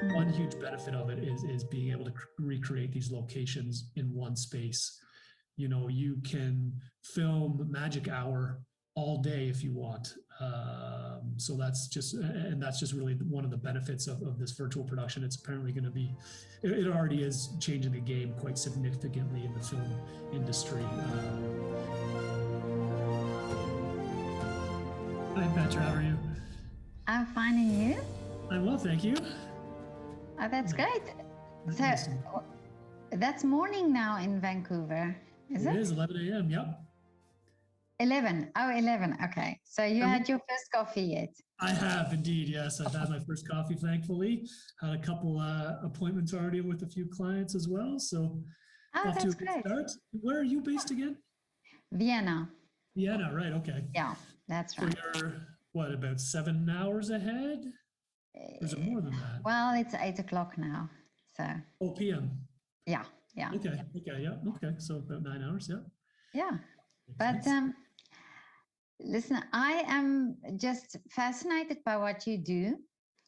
One huge benefit of it is being able to recreate these locations in one space. You can film magic hour all day if you want. So that's just really one of the benefits of this virtual production. It's apparently going to be, it already is changing the game quite significantly in the film industry. Hi, Petra, how are you? I'm fine, and you? I'm well, thank you. Oh, that's great. So that's morning now in Vancouver, is it? It is 11 a.m., yep. 11. Oh, 11. Okay. So you had your first coffee yet? I have indeed, yes. I've had my first coffee, thankfully. Had a couple appointments already with a few clients as well. So off to a good start. Where are you based again? Vienna. Vienna, right. Okay. Yeah, that's right. So you're, what, about 7 hours ahead? Or is it more than that? Well, it's 8 o'clock now. So. Oh, p.m. Yeah, yeah. Okay, okay, yeah, okay. So about 9 hours, yeah. Yeah. But listen, I am just fascinated by what you do.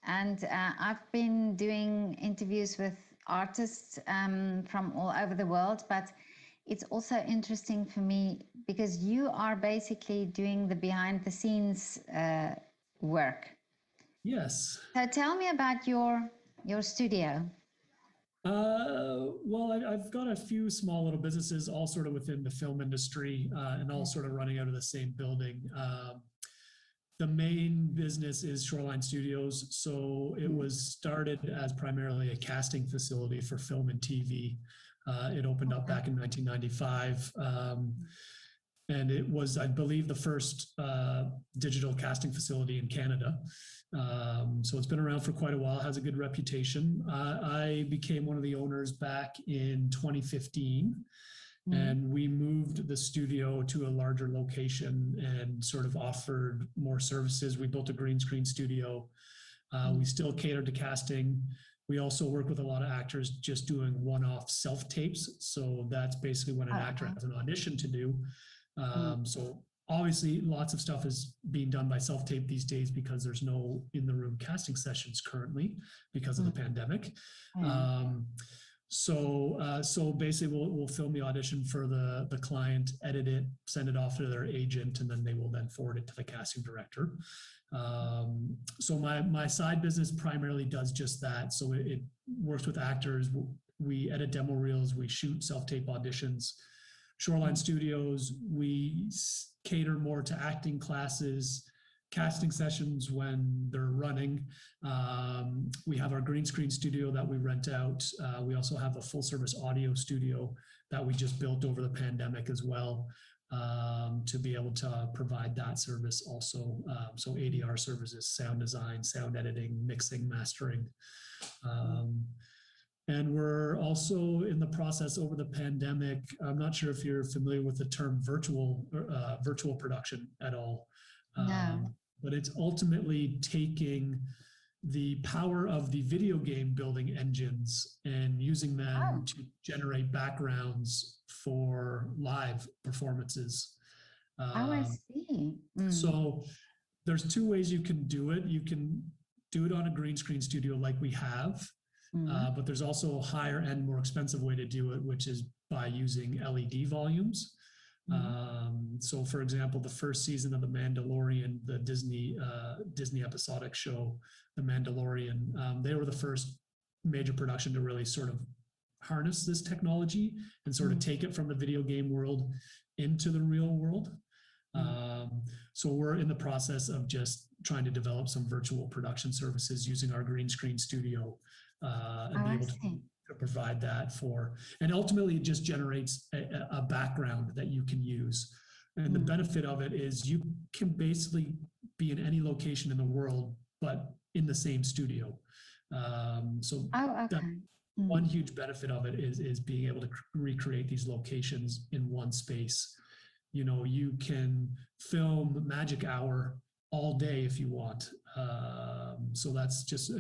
And I've been doing interviews with artists from all over the world, but it's also interesting for me because you are basically doing the behind the scenes work. Yes. So tell me about your studio. Well, I've got a few small little businesses, all sort of within the film industry, and all sort of running out of the same building. The main business is Shoreline Studios. So it was started as primarily a casting facility for film and TV. It opened up back in 1995. And it was, I believe, the first digital casting facility in Canada. So it's been around for quite a while, has a good reputation. I became one of the owners back in 2015. And we moved the studio to a larger location and sort of offered more services. We built a green screen studio. We still cater to casting. We also work with a lot of actors just doing one-off self-tapes. So that's basically when an actor has an audition to do. So obviously lots of stuff is being done by self-tape these days because there's no in-the-room casting sessions currently because of the pandemic. So basically we'll film the audition for the client, edit it, send it off to their agent, and then they will then forward it to the casting director. So my side business primarily does just that. So it works with actors. We edit demo reels, we shoot self-tape auditions. Shoreline Studios, we cater more to acting classes, casting sessions when they're running. We have our green screen studio that we rent out. We also have a full service audio studio that we just built over the pandemic as well, to be able to provide that service also. So ADR services, sound design, sound editing, mixing, mastering. And we're also in the process over the pandemic. I'm not sure if you're familiar with the term virtual production at all. No. But it's ultimately taking the power of the video game building engines and using them to generate backgrounds for live performances. I see. So there's two ways you can do it. You can do it on a green screen studio like we have. But there's also a higher end, more expensive way to do it, which is by using LED volumes. So for example, the first season of The Mandalorian, the Disney episodic show, The Mandalorian, they were the first major production to really sort of harness this technology and sort of take it from the video game world into the real world. So we're in the process of just trying to develop some virtual production services using our green screen studio, and be able to provide that for, and ultimately it just generates a background that you can use. And the benefit of it is you can basically be in any location in the world, but in the same studio. One huge benefit of it is being able to recreate these locations in one space. You can film magic hour all day if you want. So that's just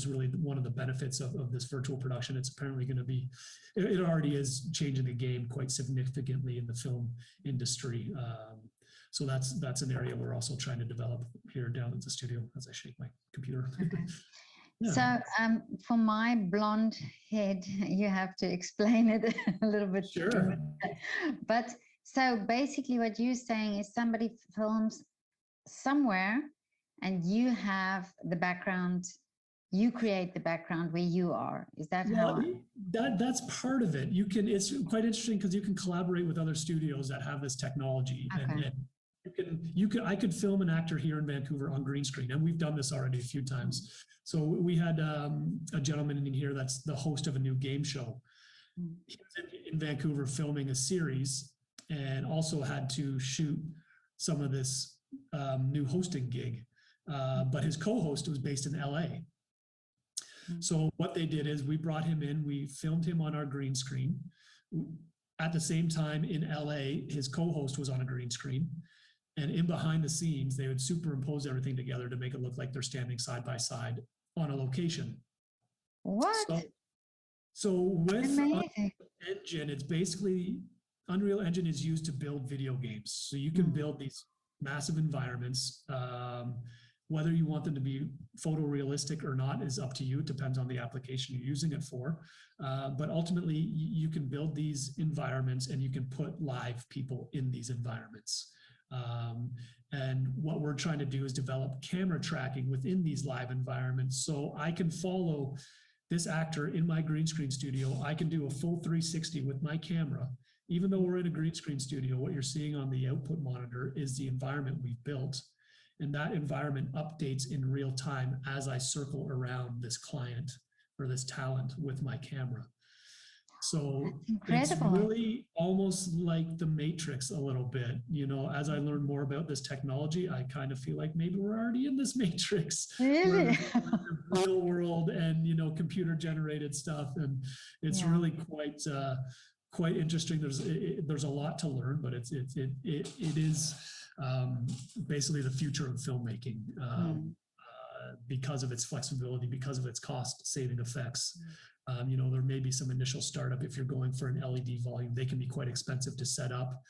really one of the benefits of this virtual production. It's apparently going to be, it already is changing the game quite significantly in the film industry. So that's an area we're also trying to develop here down at the studio as I shake my computer. So, for my blonde head, you have to explain it a little bit. Sure. But so basically, what you're saying is somebody films somewhere, and you have the background. You create the background where you are. Is that Well, how? that's part of it. You can. It's quite interesting because you can collaborate with other studios that have this technology, Okay. and you can. I could film an actor here in Vancouver on green screen, and we've done this already a few times. So we had a gentleman in here that's the host of a new game show. He was in Vancouver filming a series, and also had to shoot some of this new hosting gig. But his co-host was based in LA. So what they did is we brought him in, we filmed him on our green screen. At the same time in LA, his co-host was on a green screen. And in behind the scenes, they would superimpose everything together to make it look like they're standing side by side on a location. What? So with Unreal Amazing. Engine, it's basically Unreal Engine is used to build video games. So you can build these massive environments. Whether you want them to be photorealistic or not is up to you. It depends on the application you're using it for. But ultimately, you can build these environments and you can put live people in these environments. And what we're trying to do is develop camera tracking within these live environments. So I can follow this actor in my green screen studio. I can do a full 360 with my camera. Even though we're in a green screen studio, what you're seeing on the output monitor is the environment we've built. And that environment updates in real time as I circle around this client or this talent with my camera. So it's really almost like the Matrix a little bit. You know, as I learn more about this technology, I kind of feel like maybe we're already in this Matrix. Really? Real world and, you know, computer generated stuff. And it's really quite interesting. There's a lot to learn, but it is basically the future of filmmaking because of its flexibility, because of its cost saving effects. You know, there may be some initial startup. If you're going for an LED volume, they can be quite expensive to set up.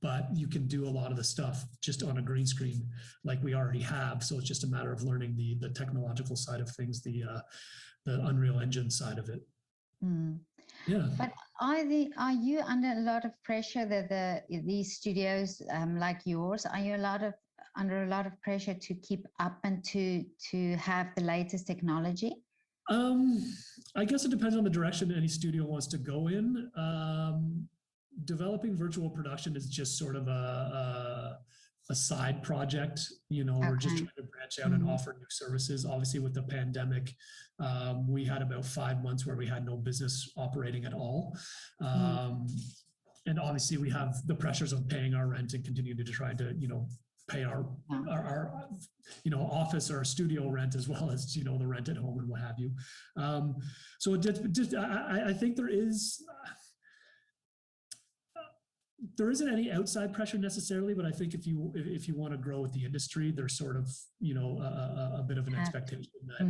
But you can do a lot of the stuff just on a green screen like we already have. So it's just a matter of learning the technological side of things, the Unreal Engine side of it. Yeah. But are you under a lot of pressure that these studios like yours, are you under a lot of pressure to keep up and to have the latest technology? I guess it depends on the direction any studio wants to go in. Developing virtual production is just sort of a side project. You know, we're just trying to branch out and offer new services. Obviously, with the pandemic, we had about 5 months where we had no business operating at all. And obviously, we have the pressures of paying our rent and continuing to try to, you know, pay our you know, office or studio rent, as well as, you know, the rent at home and what have you. So I think there isn't any outside pressure necessarily, but I think if you want to grow with the industry, there's sort of, you know, a bit of an expectation that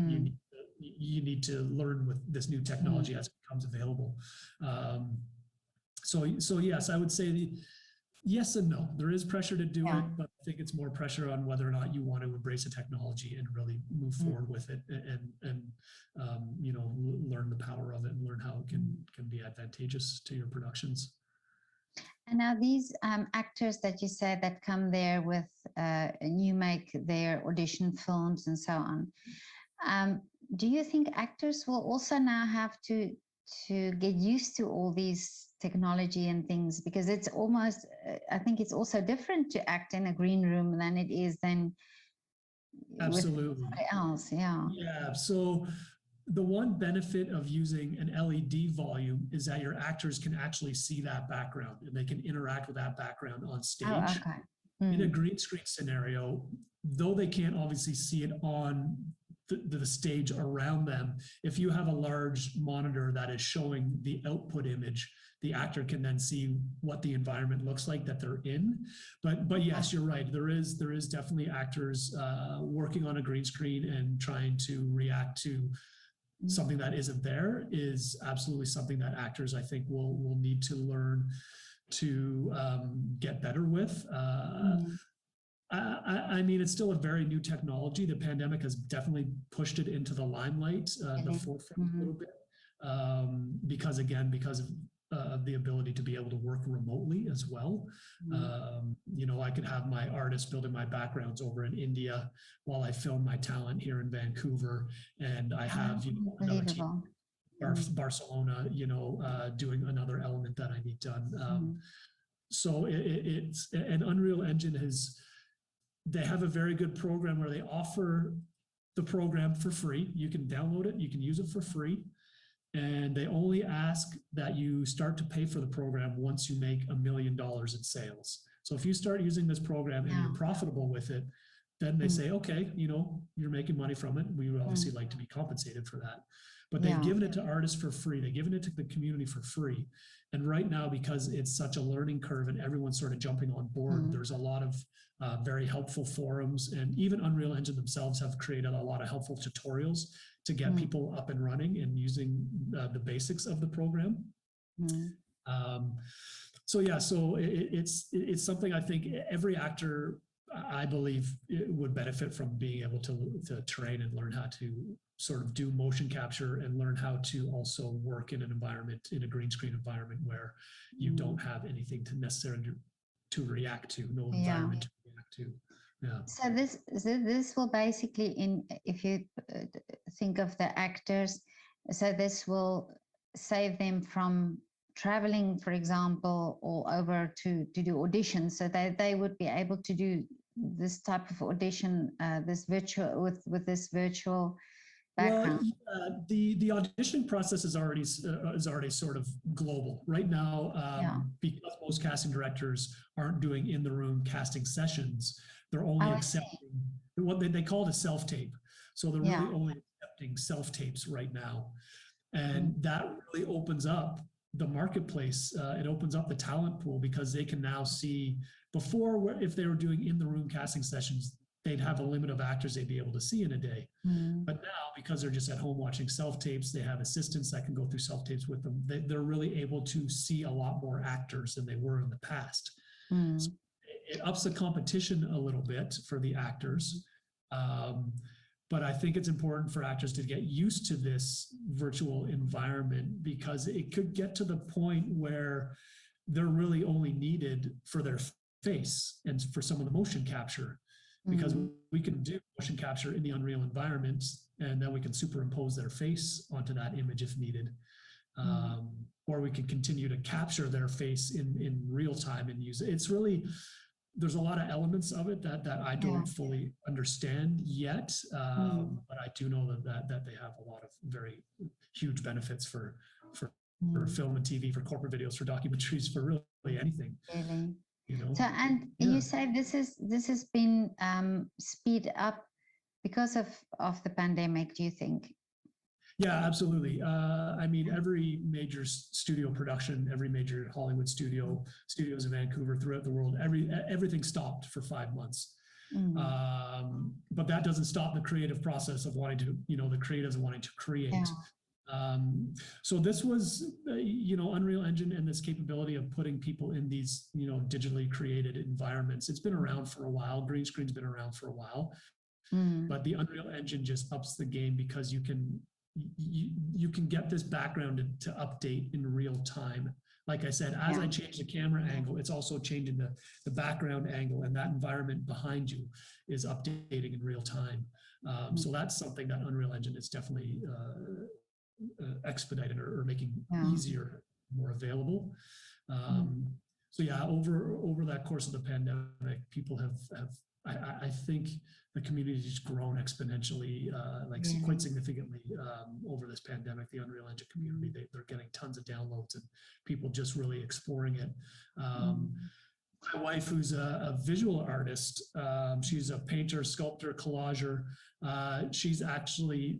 you need to learn with this new technology as it becomes available. So yes, I would say yes and no. There is pressure to do it, but I think it's more pressure on whether or not you want to embrace the technology and really move forward with it and you know, learn the power of it and learn how it can be advantageous to your productions. And now these actors that you said that come there with, and you make their audition films and so on, do you think actors will also now have to get used to all these technology and things? Because it's almost, I think it's also different to act in a green room than it is then Absolutely. with somebody else. Yeah. So the one benefit of using an LED volume is that your actors can actually see that background and they can interact with that background on stage. Oh, okay. In a green screen scenario, though they can't obviously see it on the stage around them, if you have a large monitor that is showing the output image, the actor can then see what the environment looks like that they're in. But yes, you're right. There is definitely actors working on a green screen and trying to react to something that isn't there is absolutely something that actors, I think, will need to learn to get better with. I mean, it's still a very new technology. The pandemic has definitely pushed it into the limelight, the forefront a little bit, because of the ability to be able to work remotely as well. You know, I could have my artists building my backgrounds over in India while I film my talent here in Vancouver, and I have another team Barcelona, doing another element that I need done. So it's an Unreal Engine they have a very good program where they offer the program for free. You can download it, you can use it for free. And they only ask that you start to pay for the program once you make $1 million in sales. So if you start using this program and you're profitable with it, then they say, okay, you're making money from it. We would obviously like to be compensated for that. But they've given it to artists for free. They've given it to the community for free. And right now, because it's such a learning curve and everyone's sort of jumping on board, there's a lot of very helpful forums, and even Unreal Engine themselves have created a lot of helpful tutorials to get people up and running and using the basics of the program. So it's something I think every actor, I believe, would benefit from being able to train and learn how to sort of do motion capture and learn how to also work in an environment, in a green screen environment where you don't have anything to necessarily to react to, no environment to react to. Yeah. So this will basically, if you think of the actors, so this will save them from traveling, for example, or over to do auditions, so they would be able to do this type of audition, this virtual with this virtual background. Well, the audition process is already sort of global right now, because most casting directors aren't doing in the room casting sessions. They're only accepting what they call it a self tape. So they're really only accepting self tapes right now, and that really opens up the marketplace. It opens up the talent pool because they can now see. Before, if they were doing in the room casting sessions, they'd have a limit of actors they'd be able to see in a day. But now, because they're just at home watching self-tapes, they have assistants that can go through self-tapes with them. They're really able to see a lot more actors than they were in the past. So it ups the competition a little bit for the actors. But I think it's important for actors to get used to this virtual environment, because it could get to the point where they're really only needed for their face and for some of the motion capture, because we can do motion capture in the Unreal environment, and then we can superimpose their face onto that image if needed. Or we can continue to capture their face in real time and use it. It's really, there's a lot of elements of it that I don't fully understand yet, but I do know that they have a lot of very huge benefits for film and TV, for corporate videos, for documentaries, for really anything. Really? You know? So, and you say this has been speed up because of the pandemic, do you think? Yeah, absolutely. I mean, every major studio production, every major Hollywood studios in Vancouver, throughout the world, everything stopped for 5 months. But that doesn't stop the creative process of wanting to, the creatives wanting to create. So this was, Unreal Engine and this capability of putting people in these, digitally created environments. It's been around for a while. Green screen's been around for a while, but the Unreal Engine just ups the game, because you can get this background to update in real time. Like I said, as I change the camera angle, it's also changing the background angle, and that environment behind you is updating in real time. So that's something that Unreal Engine is definitely expedited or making easier, more available. So yeah, over that course of the pandemic, people have I think the community has grown exponentially, quite significantly over this pandemic. The Unreal Engine community, they're getting tons of downloads and people just really exploring it. My wife, who's a visual artist, she's a painter, sculptor, collager. She's actually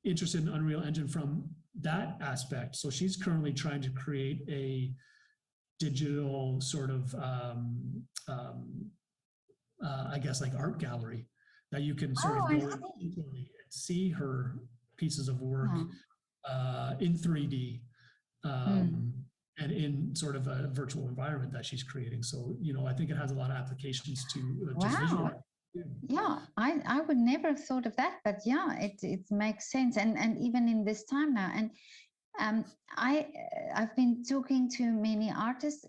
interested in Unreal Engine from that aspect. So she's currently trying to create a digital sort of, I guess, like art gallery that you can sort of go and see her pieces of work in 3D. and in sort of a virtual environment that she's creating. So, I think it has a lot of applications to just visualize. Yeah, I would never have thought of that, but yeah, it makes sense. And even in this time now, and I've been talking to many artists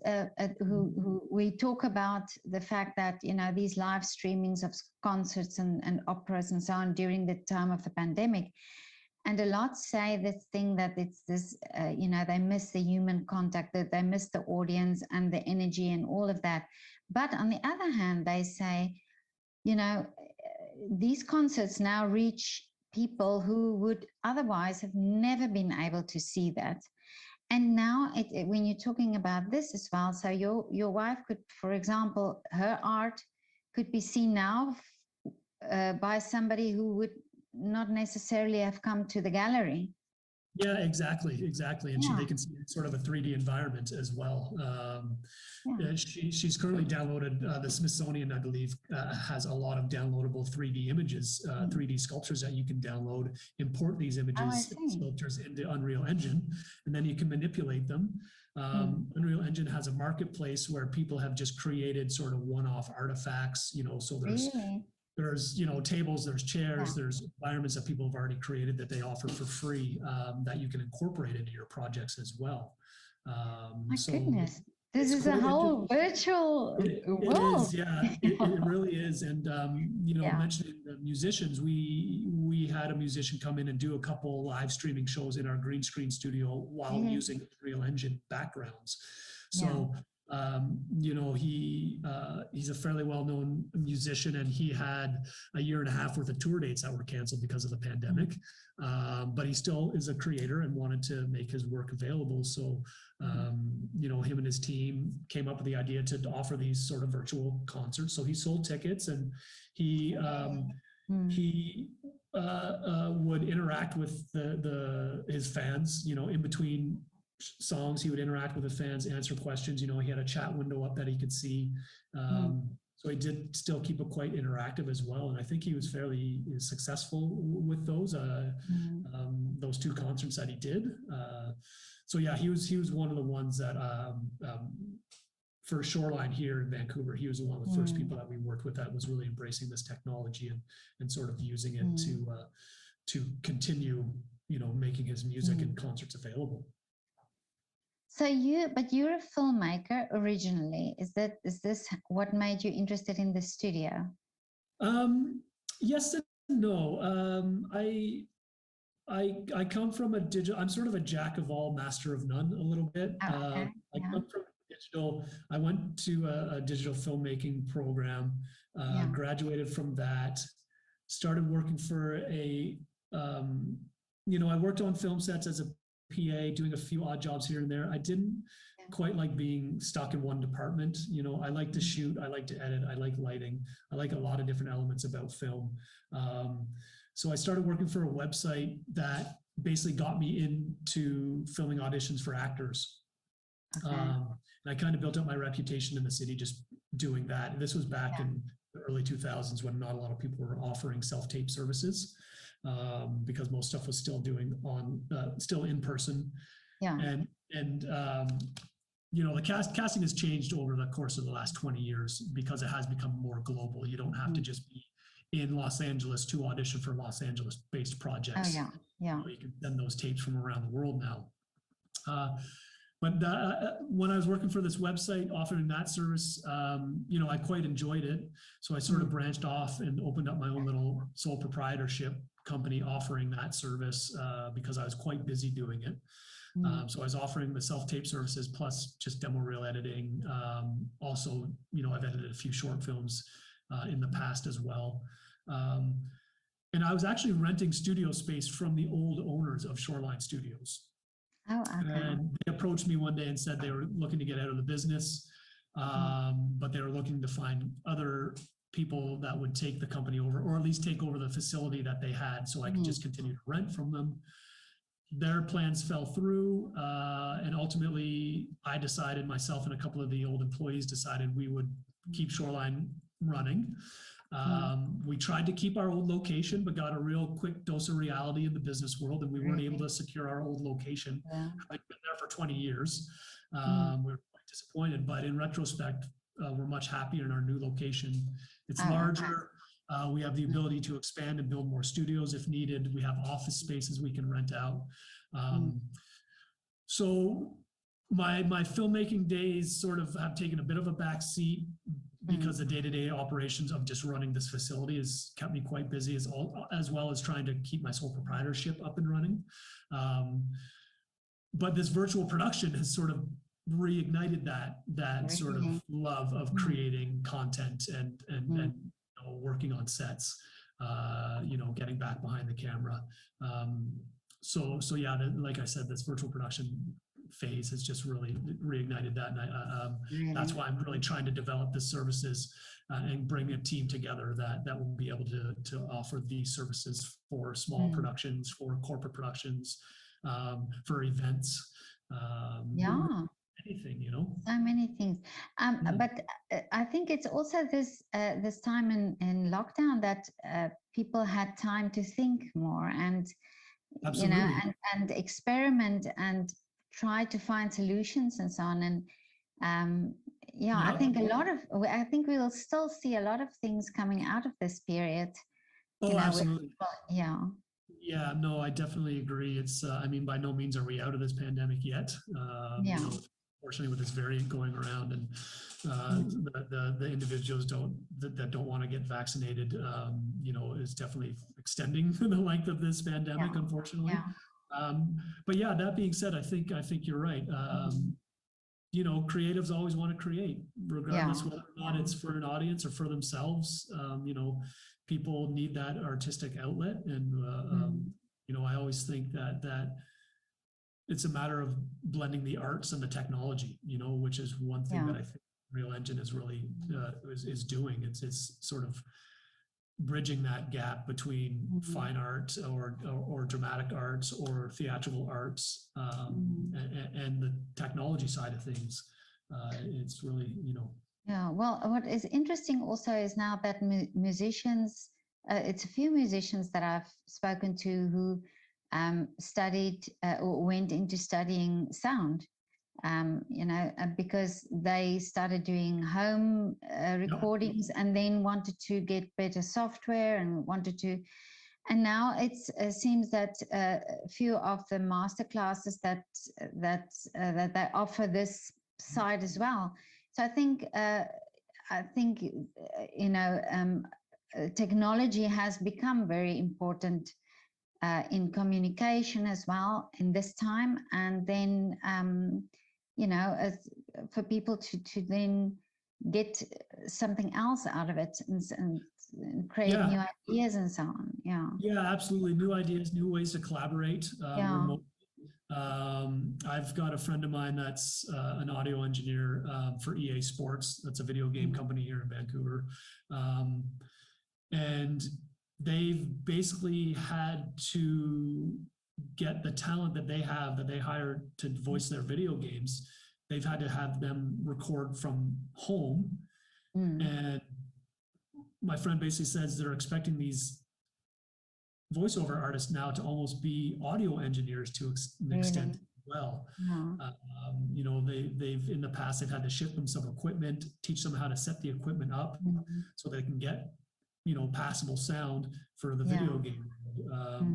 who we talk about the fact that these live streamings of concerts and operas and so on during the time of the pandemic, and a lot say this thing that it's this they miss the human contact, that they miss the audience and the energy and all of that. But on the other hand, they say these concerts now reach people who would otherwise have never been able to see that. And now when you're talking about this as well, so your wife could, for example, her art could be seen now by somebody who would not necessarily have come to the gallery. Yeah, exactly. And they can see sort of a 3D environment as well. She's currently downloaded, the Smithsonian, I believe, has a lot of downloadable 3D images, 3D sculptures that you can download, import these images, sculptures into Unreal Engine, and then you can manipulate them. Unreal Engine has a marketplace where people have just created sort of one-off artifacts, so there's tables, there's chairs, there's environments that people have already created that they offer for free, that you can incorporate into your projects as well. My goodness, this is a whole virtual world. It is, yeah, it really is. And mentioning the musicians, we had a musician come in and do a couple live streaming shows in our green screen studio while using Unreal Engine backgrounds. So he's a fairly well-known musician, and he had a year and a half worth of tour dates that were canceled because of the pandemic. But he still is a creator and wanted to make his work available. So, him and his team came up with the idea to offer these sort of virtual concerts. So he sold tickets, and he would interact with his fans, in between songs. He would interact with the fans, answer questions. He had a chat window up that he could see. So he did still keep it quite interactive as well. And I think he was fairly successful with those two concerts that he did. So yeah, he was one of the ones that for Shoreline here in Vancouver, he was one of the first people that we worked with that was really embracing this technology and sort of using it to continue, making his music and concerts available. So you're a filmmaker originally. Is this what made you interested in the studio? Yes and no. I come from a digital. I'm sort of a jack of all, master of none, a little bit. I come from digital. I went to a digital filmmaking program. Graduated from that. Started working for I worked on film sets as a PA, doing a few odd jobs here and there. I didn't quite like being stuck in one department. I like to shoot, I like to edit, I like lighting, I like a lot of different elements about film. So I started working for a website that basically got me into filming auditions for actors. And I kind of built up my reputation in the city just doing that. And this was back in the early 2000s when not a lot of people were offering self-tape services. Because most stuff was still still in person. And the casting has changed over the course of the last 20 years because it has become more global. You don't have to just be in Los Angeles to audition for Los Angeles based projects. You can send those tapes from around the world now. But when I was working for this website offering that service, I quite enjoyed it. So I sort of branched off and opened up my own little sole proprietorship company offering that service because I was quite busy doing it. So I was offering the self-tape services plus just demo reel editing. Also, I've edited a few short films in the past as well. And I was actually renting studio space from the old owners of Shoreline Studios. And they approached me one day and said they were looking to get out of the business, but they were looking to find other people that would take the company over, or at least take over the facility that they had so I could just continue to rent from them. Their plans fell through, and ultimately I decided, myself and a couple of the old employees decided we would keep Shoreline running. We tried to keep our old location, but got a real quick dose of reality in the business world, and we weren't able to secure our old location. I've been there for 20 years. We were quite disappointed, but in retrospect, we're much happier in our new location. It's Oh, larger. We have the ability to expand and build more studios if needed. We have office spaces we can rent out. So my filmmaking days sort of have taken a bit of a back seat because the day-to-day operations of just running this facility has kept me quite busy, as well as trying to keep my sole proprietorship up and running. But this virtual production has sort of reignited that sort of love of creating content and working on sets, getting back behind the camera. So yeah, like I said, this virtual production phase has just really reignited that, and that's why I'm really trying to develop the services and bring a team together that will be able to offer these services for small productions, for corporate productions, for events. Anything, so many things. But I think it's also this time in lockdown that people had time to think more and Absolutely. and experiment and try to find solutions and so on. And I think I think we will still see a lot of things coming out of this period. Oh, absolutely. Yeah, no, I definitely agree. It's by no means are we out of this pandemic yet. Unfortunately, with this variant going around, and the individuals that don't want to get vaccinated, is definitely extending the length of this pandemic, unfortunately. But yeah, that being said, I think you're right. Creatives always want to create, regardless whether or not it's for an audience or for themselves. People need that artistic outlet, and I always think that it's a matter of blending the arts and the technology, which is one thing that I think Real Engine is really is doing. It's sort of bridging that gap between fine art or dramatic arts or theatrical arts and the technology side of things. It's really, Yeah, well, what is interesting also is now that musicians, it's a few musicians that I've spoken to who studied or went into studying sound, because they started doing home recordings and then wanted to get better software and and now it seems that a few of the master classes that they offer this side as well. So I think technology has become very important in communication as well in this time, and then for people to then get something else out of it and create new ideas and so on. Yeah, absolutely. New ideas, new ways to collaborate remotely. I've got a friend of mine that's an audio engineer for EA Sports. That's a video game company here in Vancouver. And they've basically had to get the talent that they hired to voice their video games. They've had to have them record from home. And my friend basically says they're expecting these voiceover artists now to almost be audio engineers to an extent as well. They've in the past, they've had to ship them some equipment, teach them how to set the equipment up so they can get passable sound for the video game.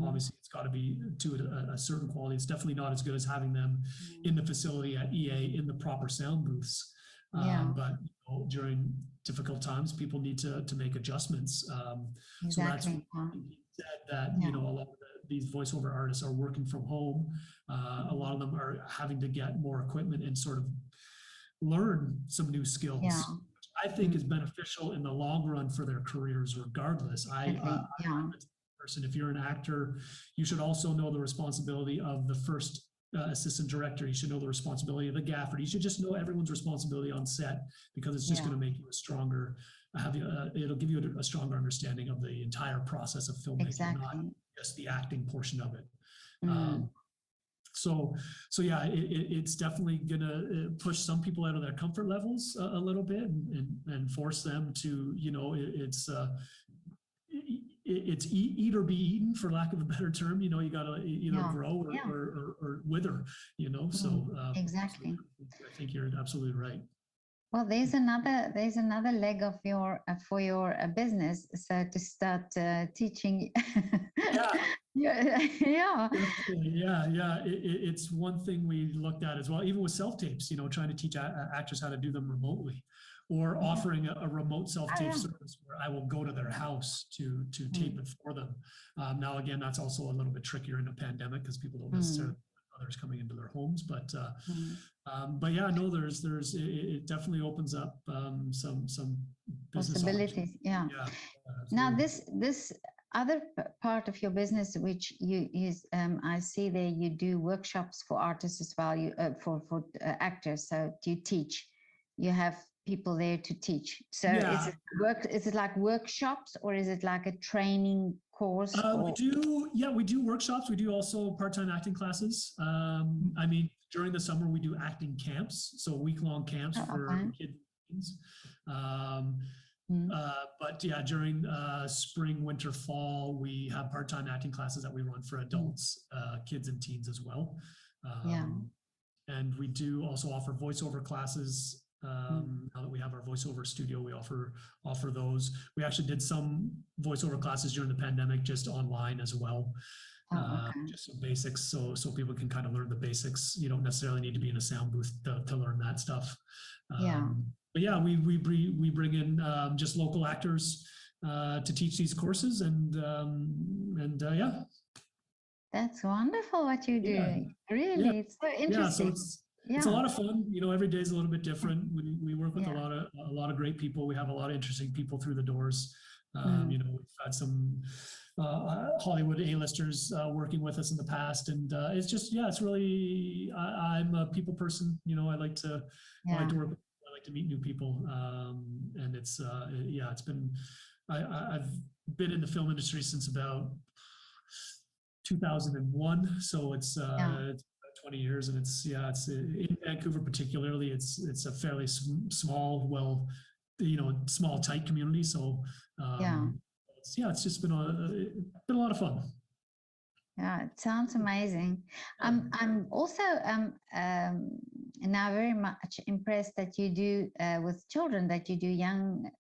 Obviously, it's got to be to a certain quality. It's definitely not as good as having them in the facility at EA in the proper sound booths. But during difficult times, people need to make adjustments. So that's said that a lot of these voiceover artists are working from home. A lot of them are having to get more equipment and sort of learn some new skills. I think is beneficial in the long run for their careers, regardless. Person, if you're an actor, you should also know the responsibility of the first assistant director. You should know the responsibility of the gaffer. You should just know everyone's responsibility on set, because it's just going to make you a stronger. It'll give you a stronger understanding of the entire process of filmmaking, not just the acting portion of it. So yeah, it's definitely gonna push some people out of their comfort levels a little bit and force them to, it's eat or be eaten, for lack of a better term. You know, you got to either Yeah. grow Yeah. or wither, you know. So Exactly. I think you're absolutely right. Well, there's another leg of your for your business. So to start teaching. Yeah. Yeah. Yeah. Definitely. Yeah. It's one thing we looked at as well, even with self-tapes, you know, trying to teach actors how to do them remotely, or Yeah. offering a remote self-tape yeah. service where I will go to their house to tape it for them. Now, again, that's also a little bit trickier in a pandemic because people don't necessarily want others coming into their homes, but yeah, no, it definitely opens up some business Possibilities. Yeah. Yeah. Now, Absolutely. this other part of your business, which you is, I see there you do workshops for artists as well. You for actors. So do you teach? You have people there to teach. So Yeah. Is it like workshops or is it like a training course? We do workshops. We do also part-time acting classes. I mean, during the summer we do acting camps, so week-long camps for kids. But yeah, during spring, winter, fall, we have part-time acting classes that we run for adults, kids and teens as well. And we do also offer voiceover classes. Now that we have our voiceover studio, we offer those. We actually did some voiceover classes during the pandemic, just online as well. Just some basics, so people can kind of learn the basics. You don't necessarily need to be in a sound booth to learn that stuff. But yeah, we bring in just local actors to teach these courses, and yeah. That's wonderful what you do. Really, it's so interesting. So it's a lot of fun. You know, every day is a little bit different. We work with a lot of great people. We have a lot of interesting people through the doors. You know, we've had some Hollywood A-listers working with us in the past, and it's just it's really I'm a people person. You know, I like to work with, I like to meet new people, and it's it's been I've been in the film industry since about 2001, so it's 20 years, and it's in Vancouver particularly. It's a fairly small, small tight community. So it's just been a lot of fun. Yeah, it sounds amazing. I'm also now very much impressed that you do with children, that you do young,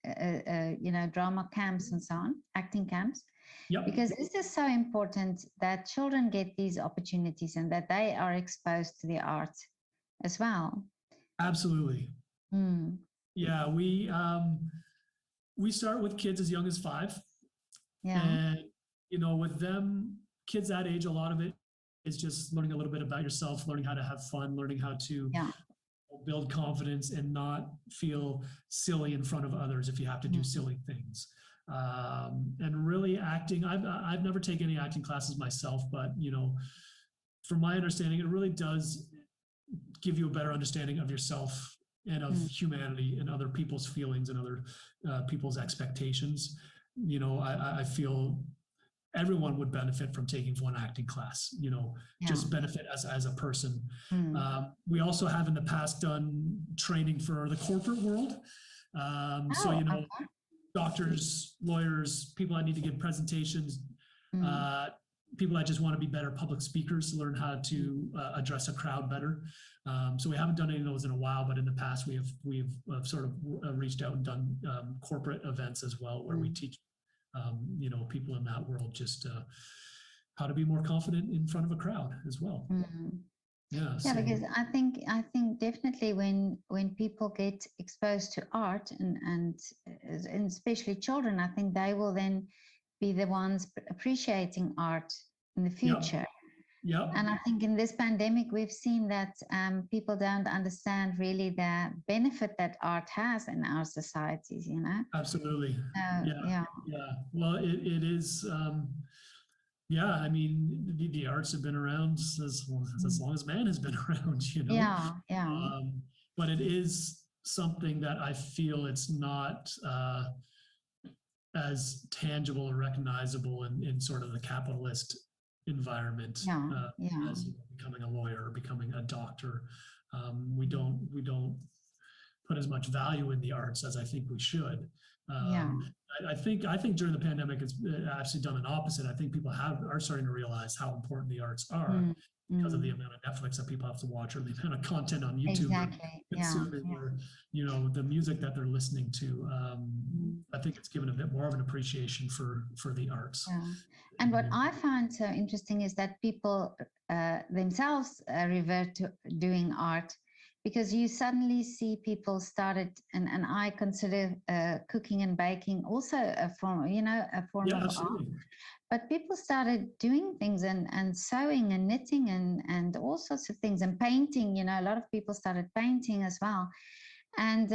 drama camps and so on, acting camps. Yep. Because this is so important that children get these opportunities and that they are exposed to the arts as well. Absolutely. Yeah, we start with kids as young as 5. And you know, with them, kids that age, a lot of it is just learning a little bit about yourself, learning how to have fun, learning how to build confidence and not feel silly in front of others if you have to do silly things. And really acting, I've never taken any acting classes myself, but you know, from my understanding, it really does give you a better understanding of yourself and of humanity and other people's feelings and other people's expectations. You know, I feel everyone would benefit from taking one acting class, you know, just benefit as a person. We also have in the past done training for the corporate world. So, you know, doctors, lawyers, people that need to give presentations, people that just want to be better public speakers, learn how to address a crowd better. So we haven't done any of those in a while, but in the past we've sort of reached out and done corporate events as well, where we teach you know, people in that world just how to be more confident in front of a crowd as well. Because I think definitely when people get exposed to art and especially children, I think they will then be the ones appreciating art in the future. And I think in this pandemic, we've seen that people don't understand really the benefit that art has in our societies, you know? Absolutely. Well, it is, I mean, the arts have been around as long as man has been around, you know? But it is something that I feel it's not as tangible or recognizable in sort of the capitalist environment as becoming a lawyer or becoming a doctor. We don't put as much value in the arts as I think we should. Yeah. I think during the pandemic, it's actually done an opposite. I think people are starting to realize how important the arts are because of the amount of Netflix that people have to watch or the amount of content on YouTube Exactly. they're consuming or, you know, the music that they're listening to. I think it's given a bit more of an appreciation for the arts. Yeah. And what I find so interesting is that people themselves revert to doing art, because you suddenly see people started, and I consider cooking and baking also a form, you know, a form Yeah, of absolutely. art. But people started doing things and sewing and knitting and all sorts of things, and painting. You know, a lot of people started painting as well. And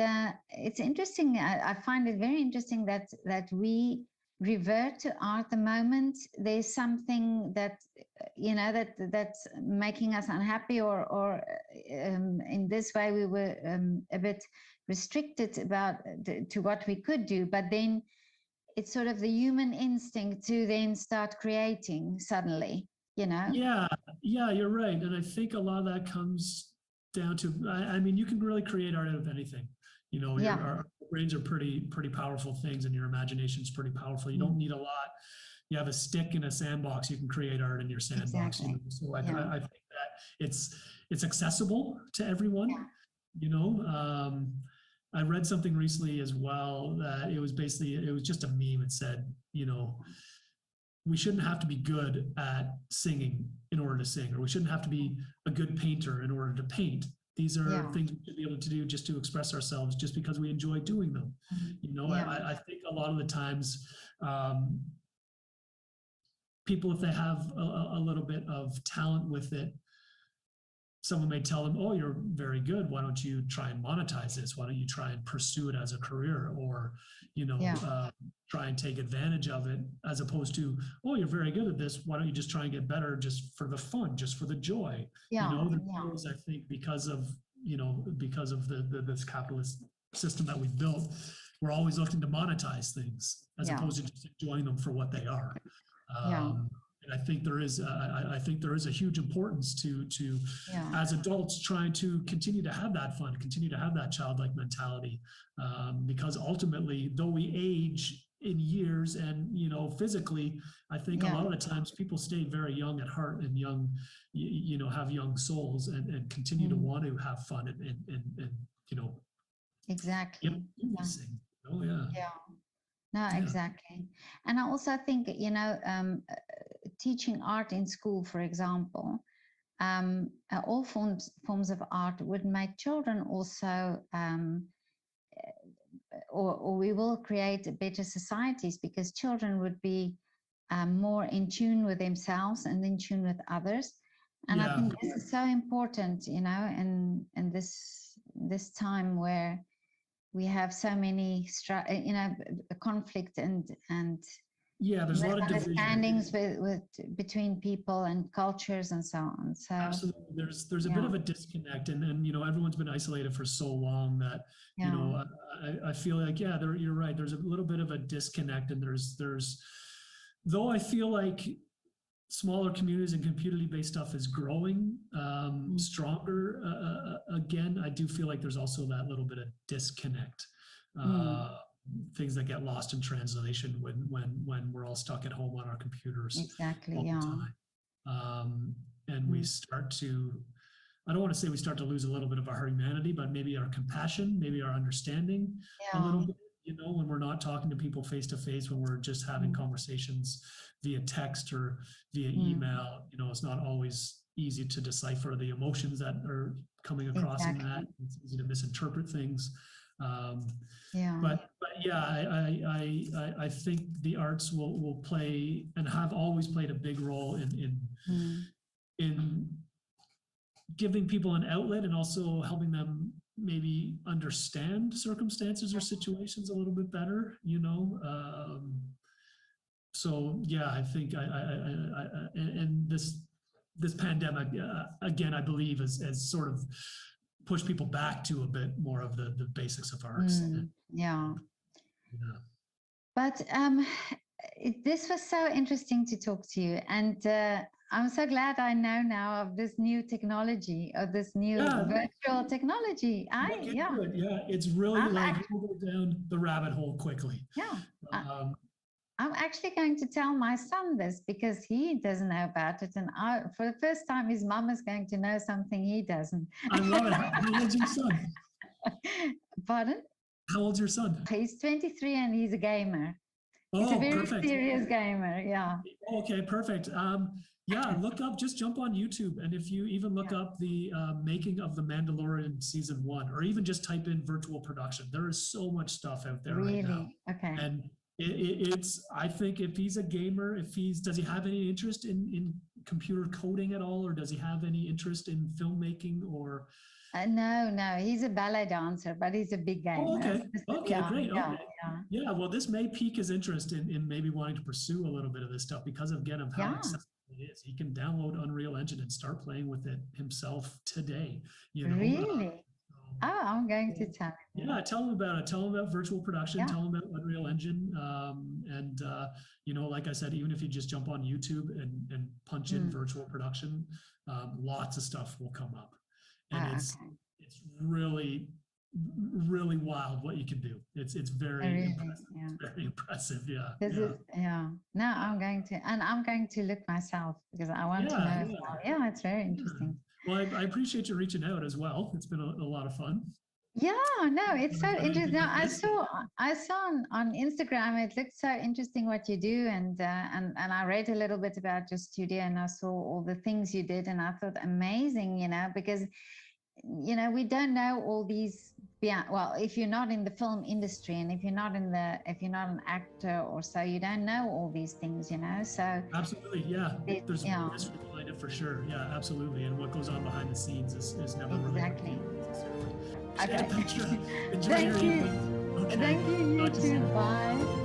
it's interesting. I find it very interesting that we revert to art the moment there's something that you know that's making us unhappy, or in this way we were a bit restricted about to what we could do. But then it's sort of the human instinct to then start creating suddenly, you know. Yeah, yeah, you're right. And I think a lot of that comes down to, I mean, you can really create art out of anything. You know, Yeah. our brains are pretty powerful things, and your imagination's pretty powerful. You don't need a lot. You have a stick in a sandbox, you can create art in your sandbox. Exactly. You know? So I think that it's accessible to everyone. Yeah. You know, I read something recently as well that it was just a meme. It said, you know, we shouldn't have to be good at singing in order to sing, or we shouldn't have to be a good painter in order to paint. These are things we should be able to do just to express ourselves, just because we enjoy doing them. You know, I think a lot of the times, people, if they have a little bit of talent with it, someone may tell them, oh, you're very good. Why don't you try and monetize this? Why don't you try and pursue it as a career? Or, you know, try and take advantage of it, as opposed to, oh, you're very good at this. Why don't you just try and get better just for the fun, just for the joy? You know, there's I think because of, you know, because of this capitalist system that we've built, we're always looking to monetize things as opposed to just enjoying them for what they are. And I think there is a huge importance to as adults trying to continue to have that fun, continue to have that childlike mentality, because ultimately, though we age in years and, you know, physically, I think a lot of the times people stay very young at heart and young, you know, have young souls and continue to want to have fun and you know, exactly. Oh yeah. Yeah. No, exactly. And I also think, you know, teaching art in school, for example, all forms of art would make children also, or we will create better societies, because children would be more in tune with themselves and in tune with others. And I think this is so important, you know, in this time where we have so many, you know, conflict and there's a lot of understandings with between people and cultures and so on. So absolutely, there's a bit of a disconnect, and you know, everyone's been isolated for so long that you know, I feel like you're right. There's a little bit of a disconnect, and there's though I feel like smaller communities and community-based stuff is growing stronger again. I do feel like there's also that little bit of disconnect. Things that get lost in translation when we're all stuck at home on our computers all the time. And we start to, I don't want to say we start to lose a little bit of our humanity, but maybe our compassion, maybe our understanding a little bit, you know, when we're not talking to people face to face, when we're just having conversations via text or via email. You know, it's not always easy to decipher the emotions that are coming across in that. It's easy to misinterpret things. But yeah, I think the arts will play and have always played a big role in giving people an outlet and also helping them maybe understand circumstances or situations a little bit better, you know. So yeah, I think and this pandemic again, I believe has sort of push people back to a bit more of the basics of arts. But this was so interesting to talk to you, and I'm so glad I know now of this new technology, of this new virtual technology. Look into Yeah, it. Yeah, it's really I'm like actually, you'll go down the rabbit hole quickly. yeah, Um, I'm actually going to tell my son this because he doesn't know about it, and for the first time, his mum is going to know something he doesn't. I love it. How old's your son? Pardon? How old's your son? He's 23 and he's a gamer. He's a Oh, very perfect. serious gamer. Yeah. Okay, perfect. Yeah, look up, just jump on YouTube. And if you even look up the making of The Mandalorian season 1, or even just type in virtual production, there is so much stuff out there right now. Really? Okay. And it's, I think if he's a gamer, does he have any interest in computer coding at all? Or does he have any interest in filmmaking or? No, he's a ballet dancer, but he's a big gamer. Oh, okay. Okay, Yeah, great. yeah, Okay. yeah. Yeah, well, this may pique his interest in maybe wanting to pursue a little bit of this stuff because again of how Yeah. accessible it is. He can download Unreal Engine and start playing with it himself today. You know, Really? Oh, I'm going to tell him. yeah, tell him about it. Tell him about virtual production. Yeah. Tell him about Unreal Engine. And you know, like I said, even if you just jump on YouTube and punch in virtual production, lots of stuff will come up. And it's really wild what you can do. It's very impressive. Yeah. It's very impressive. Yeah. This is Now I'm going to look myself because I want to know. As well. Yeah, it's very interesting. Well, I appreciate you reaching out as well. It's been a lot of fun. Yeah, no, it's so interesting. Now, I saw on Instagram, it looked so interesting what you do, and I read a little bit about your studio, and I saw all the things you did, and I thought amazing, you know, because we don't know all these. Well, if you're not in the film industry, and if you're not an actor or so, you don't know all these things, you know. So absolutely, yeah. There's mystery behind it for sure. Yeah, absolutely. And what goes on behind the scenes is never exactly. Okay. Thank you. Thank you. You too. Bye.